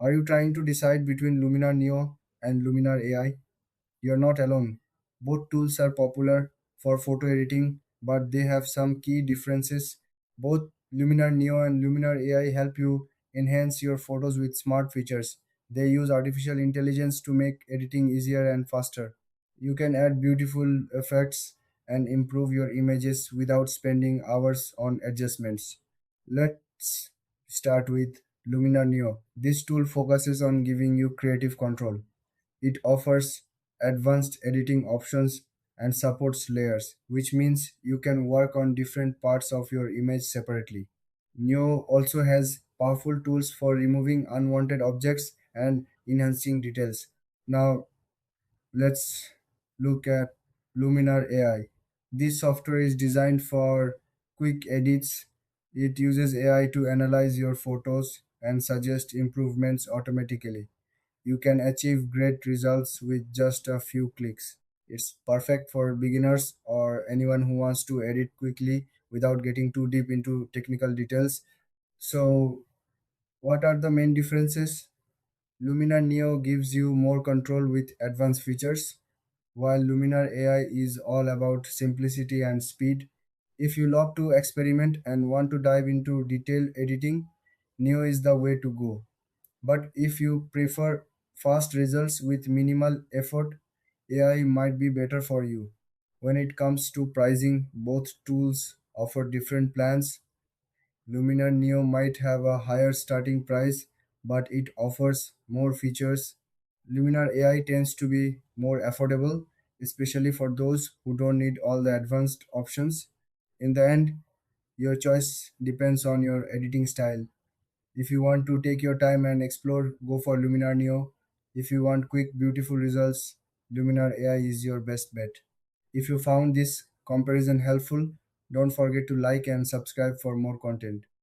Are you trying to decide between Luminar Neo and Luminar AI? You're not alone. Both tools are popular for photo editing, but they have some key differences. Both Luminar Neo and Luminar AI help you enhance your photos with smart features. They use artificial intelligence to make editing easier and faster. You can add beautiful effects and improve your images without spending hours on adjustments. Let's start with Luminar Neo. This tool focuses on giving you creative control. It offers advanced editing options and supports layers, which means you can work on different parts of your image separately. Neo also has powerful tools for removing unwanted objects and enhancing details. Now, let's look at Luminar AI. This software is designed for quick edits. It uses AI to analyze your photos and suggest improvements automatically. You can achieve great results with just a few clicks. It's perfect for beginners or anyone who wants to edit quickly without getting too deep into technical details. So, what are the main differences? Luminar Neo gives you more control with advanced features, while Luminar AI is all about simplicity and speed. If you love to experiment and want to dive into detailed editing, Neo is the way to go. But if you prefer fast results with minimal effort, AI might be better for you. When it comes to pricing, both tools offer different plans. Luminar Neo might have a higher starting price, but it offers more features. Luminar AI tends to be more affordable, especially for those who don't need all the advanced options. In the end, your choice depends on your editing style. If you want to take your time and explore, go for Luminar Neo. If you want quick, beautiful results, Luminar AI is your best bet. If you found this comparison helpful, don't forget to like and subscribe for more content.